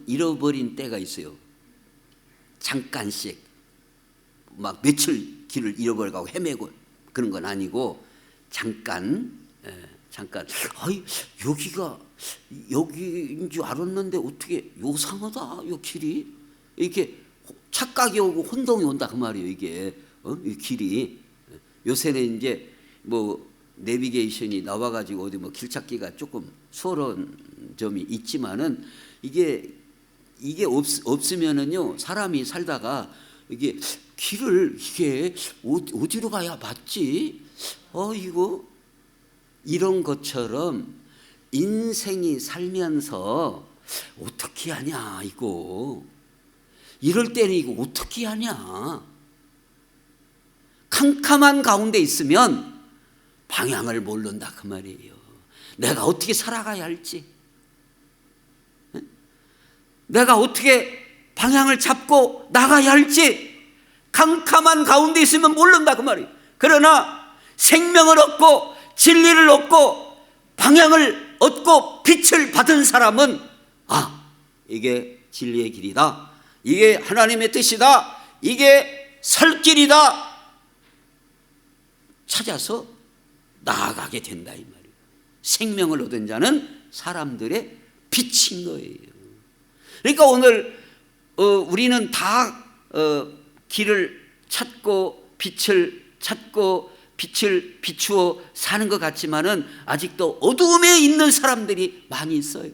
잃어버린 때가 있어요. 잠깐씩 막 며칠 길을 잃어버리고 헤매고 그런 건 아니고 잠깐 여기가 여기인 줄 알았는데 어떻게 요상하다 요 길이 이렇게 착각이 오고 혼동이 온다 그 말이에요. 이게 이 길이 요새는 이제 뭐 내비게이션이 나와가지고 어디 뭐 길 찾기가 조금 수월한 점이 있지만은 이게 없으면은요 사람이 살다가 이게 길을 이게 어디로 가야 맞지? 이거 이런 것처럼 인생이 살면서 어떻게 하냐 이거 이럴 때는 이거 어떻게 하냐 캄캄한 가운데 있으면 방향을 모른다 그 말이에요. 내가 어떻게 살아가야 할지 내가 어떻게 방향을 잡고 나가야 할지 캄캄한 가운데 있으면 모른다 그 말이에요. 그러나 생명을 얻고 진리를 얻고 방향을 얻고 빛을 받은 사람은 이게 진리의 길이다. 이게 하나님의 뜻이다. 이게 살 길이다. 찾아서 나아가게 된다 이 말이에요. 생명을 얻은 자는 사람들의 빛인 거예요. 그러니까 오늘 우리는 다 길을 찾고 빛을 찾고 빛을 비추어 사는 것 같지만은 아직도 어둠에 있는 사람들이 많이 있어요.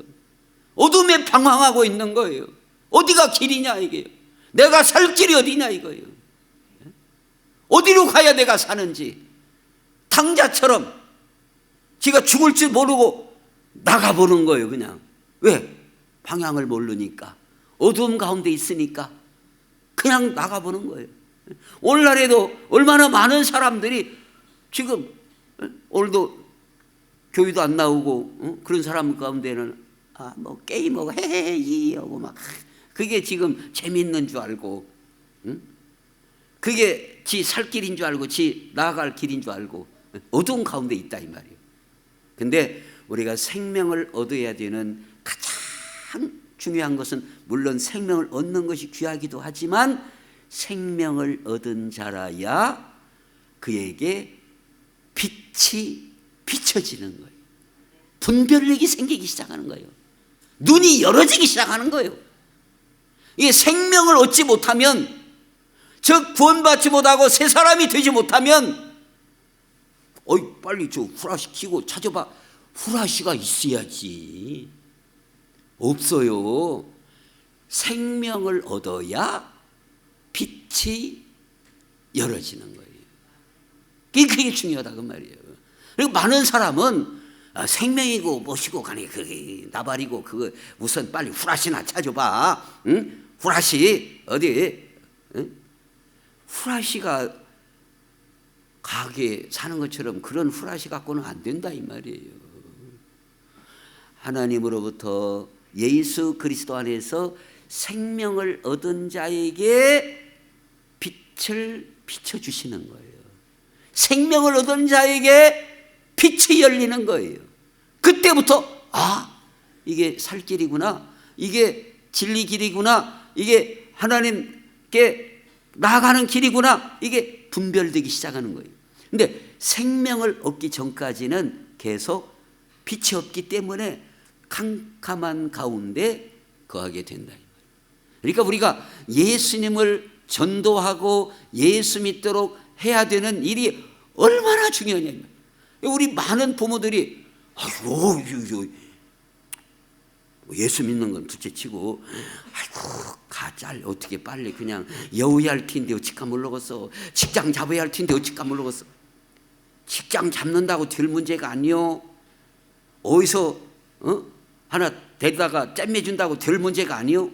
어둠에 방황하고 있는 거예요. 어디가 길이냐 이게요. 내가 살 길이 어디냐 이거예요. 어디로 가야 내가 사는지. 탕자처럼 지가 죽을 줄 모르고 나가보는 거예요. 그냥. 왜? 방향을 모르니까. 어두움 가운데 있으니까 그냥 나가보는 거예요. 오늘날에도 얼마나 많은 사람들이 지금 오늘도 교회도 안 나오고 그런 사람 가운데는 뭐 게임하고 헤헤이 하고 막 그게 지금 재밌는 줄 알고 그게 지 살 길인 줄 알고 지 나아갈 길인 줄 알고 어두운 가운데 있다 이 말이에요. 근데 우리가 생명을 얻어야 되는 가장 중요한 것은 물론 생명을 얻는 것이 귀하기도 하지만 생명을 얻은 자라야 그에게 빛이 비춰지는 거예요. 분별력이 생기기 시작하는 거예요. 눈이 열어지기 시작하는 거예요. 이게 생명을 얻지 못하면, 즉 구원받지 못하고 새 사람이 되지 못하면 빨리 저 후라시 켜고 찾아봐. 후라시가 있어야지. 없어요. 생명을 얻어야 빛이 열어지는 거예요. 그게 중요하다 그 말이에요. 그리고 많은 사람은 생명이고 뭐시고 간에 그게 나발이고 그거 우선 빨리 후라시나 찾아봐. 응? 후라시 어디? 응? 후라시가 가게 사는 것처럼 그런 후라시 갖고는 안 된다 이 말이에요. 하나님으로부터 예수 그리스도 안에서 생명을 얻은 자에게 빛을 비춰주시는 거예요. 생명을 얻은 자에게 빛이 열리는 거예요. 그때부터 이게 살 길이구나, 이게 진리 길이구나, 이게 하나님께 나아가는 길이구나, 이게 분별되기 시작하는 거예요. 근데 생명을 얻기 전까지는 계속 빛이 없기 때문에 캄캄한 가운데 거하게 된다. 그러니까 우리가 예수님을 전도하고 예수 믿도록 해야 되는 일이 얼마나 중요하냐. 우리 많은 부모들이 예수 믿는 건 둘째치고 가잘 어떻게 빨리 그냥 여우야 할 텐데 어찌까 모르겠어. 직장 잡아야 할 텐데 어찌까 모르겠어. 직장 잡는다고 될 문제가 아니요. 어디서 하나 데려다가 잼매준다고 될 문제가 아니요.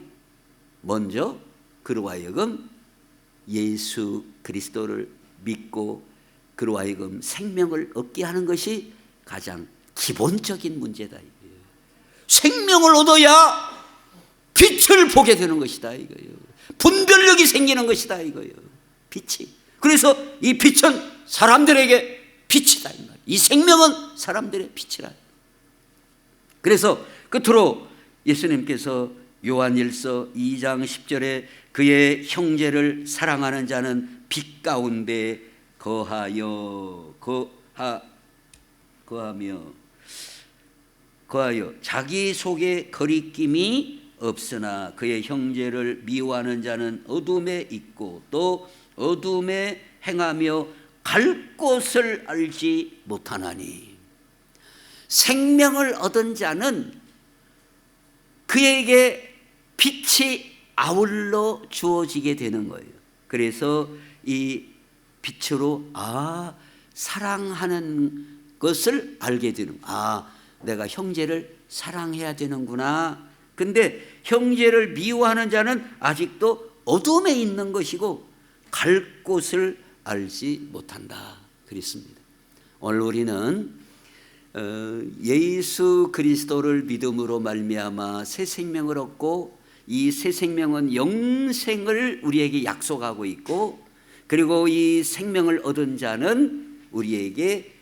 먼저 그로 하여금 예수 그리스도를 믿고 그로 하여금 생명을 얻게 하는 것이 가장 기본적인 문제다 이거예요. 생명을 얻어야 빛을 보게 되는 것이다 이거예요. 분별력이 생기는 것이다 이거예요. 빛이. 그래서 이 빛은 사람들에게 빛이다 이 말이에요. 이 생명은 사람들의 빛이라. 그래서 끝으로 예수님께서 요한일서 2장 10절에 그의 형제를 사랑하는 자는 빛 가운데 거하여 자기 속에 거리낌이 없으나 그의 형제를 미워하는 자는 어둠에 있고 또 어둠에 행하며 갈 곳을 알지 못하나니. 생명을 얻은 자는 그에게 빛이 아울러 주어지게 되는 거예요. 그래서 이 빛으로 사랑하는 것을 알게 되는, 내가 형제를 사랑해야 되는구나. 근데 형제를 미워하는 자는 아직도 어둠에 있는 것이고 갈 곳을 알지 못한다. 그렇습니다. 오늘 우리는 예수 그리스도를 믿음으로 말미암아 새 생명을 얻고 이 새 생명은 영생을 우리에게 약속하고 있고 그리고 이 생명을 얻은 자는 우리에게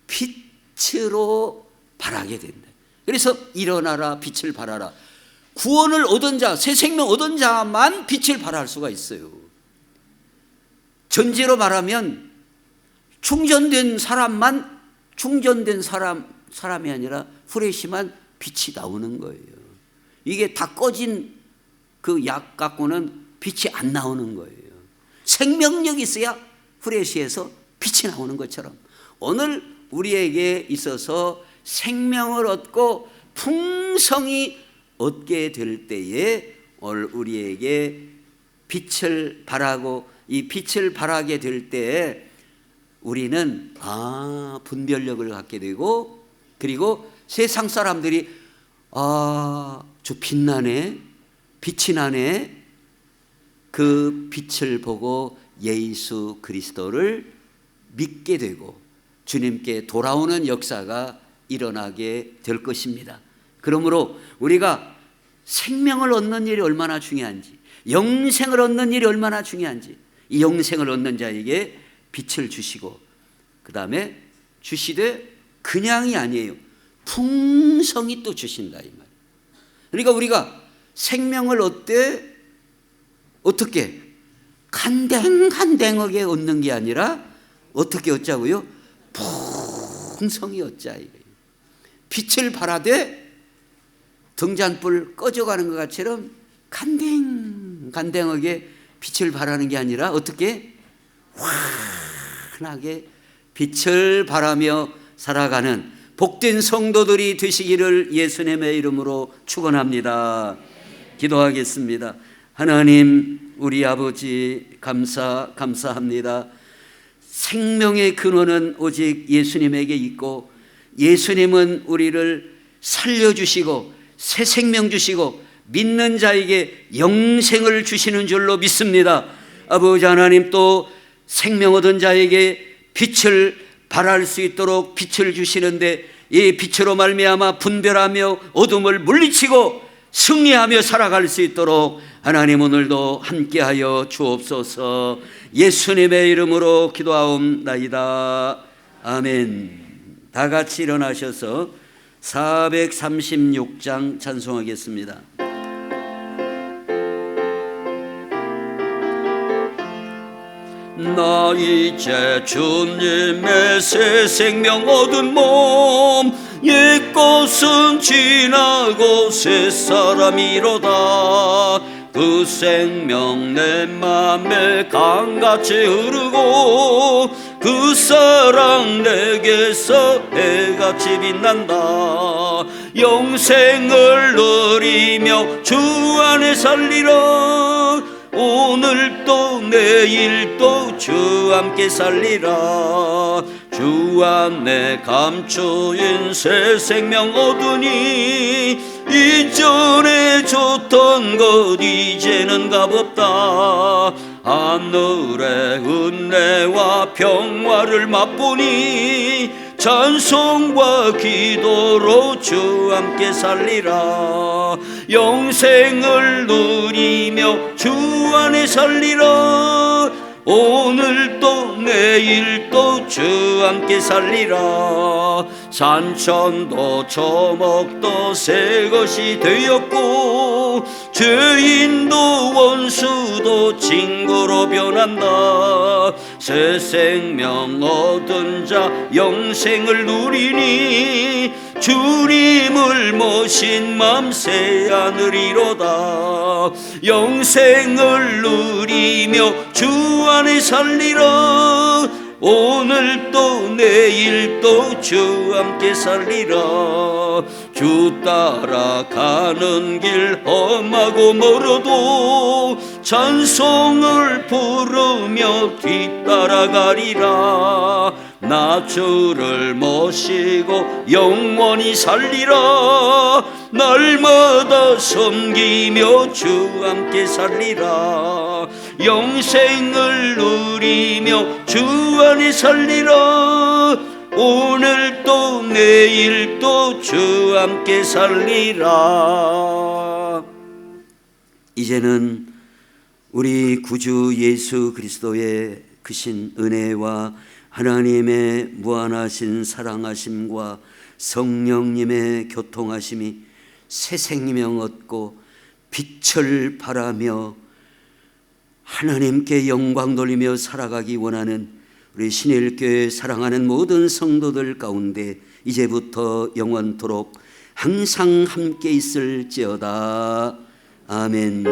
빛으로 발하게 된다. 그래서 일어나라 빛을 발하라. 구원을 얻은 자, 새 생명 얻은 자만 빛을 발할 수가 있어요. 전제로 말하면 충전된 사람이 아니라 프레시만 빛이 나오는 거예요. 이게 다 꺼진 그 약 갖고는 빛이 안 나오는 거예요. 생명력이 있어야 프레시에서 빛이 나오는 것처럼 오늘 우리에게 있어서 생명을 얻고 풍성히 얻게 될 때에 오늘 우리에게 빛을 발하고 이 빛을 발하게 될 때에 우리는 분별력을 갖게 되고, 그리고 세상 사람들이 저 빛나네, 빛이 나네, 그 빛을 보고 예수 그리스도를 믿게 되고 주님께 돌아오는 역사가 일어나게 될 것입니다. 그러므로 우리가 생명을 얻는 일이 얼마나 중요한지, 영생을 얻는 일이 얼마나 중요한지, 이 영생을 얻는 자에게 빛을 주시고 그 다음에 주시되 그냥이 아니에요, 풍성히 또 주신다 이 말. 그러니까 우리가 생명을 어떻게 간댕간댕하게 얻는 게 아니라 어떻게 얻자고요? 풍성히 얻자 이거예요. 빛을 발하되 등잔불 꺼져가는 것 같처럼 간댕간댕하게 빛을 발하는 게 아니라 어떻게 환하게 빛을 발하며 살아가는 복된 성도들이 되시기를 예수님의 이름으로 축원합니다. 기도하겠습니다. 하나님 우리 아버지 감사합니다. 생명의 근원은 오직 예수님에게 있고 예수님은 우리를 살려주시고 새 생명 주시고 믿는 자에게 영생을 주시는 줄로 믿습니다. 아버지 하나님, 또 생명 얻은 자에게 빛을 발할 수 있도록 빛을 주시는데 이 빛으로 말미암아 분별하며 어둠을 물리치고 승리하며 살아갈 수 있도록 하나님 오늘도 함께하여 주옵소서. 예수님의 이름으로 기도하옵나이다. 아멘. 다 같이 일어나셔서 436장 찬송하겠습니다. 나 이제 주님의 새 생명 얻은 몸, 옛것은 지나고 새 사람이로다. 그 생명 내 맘에 강같이 흐르고 그 사랑 내게서 해같이 빛난다. 영생을 누리며 주 안에 살리라. 오늘도 내일도 주 함께 살리라. 주 안에 감추인 새 생명 얻으니 이전에 줬던 것 이제는 값없다. 하늘의 은혜와 평화를 맛보니 찬송과 기도로 주 함께 살리라. 영생을 누리며 주 안에 살리라. 오늘도 내일도 주 함께 살리라. 산천도 초목도 새 것이 되었고 죄인도 원수도 친구로 변한다. 새 생명 얻은 자 영생을 누리니 주님을 모신 맘 새 하늘이로다. 영생을 누리며 주 안에 살리라. 오늘도 내일도 주 함께 살리라. 주 따라가는 길 험하고 멀어도 찬송을 부르며 뒤따라가리라. 나 주를 모시고 영원히 살리라. 날마다 섬기며 주 함께 살리라. 영생을 누리며 주 안에 살리라. 오늘도 내일도 주 함께 살리라. 이제는 우리 구주 예수 그리스도의 크신 은혜와 하나님의 무한하신 사랑하심과 성령님의 교통하심이 새 생명 얻고 빛을 발하며 하나님께 영광 돌리며 살아가기 원하는 우리 신일교회 사랑하는 모든 성도들 가운데 이제부터 영원토록 항상 함께 있을지어다. 아멘.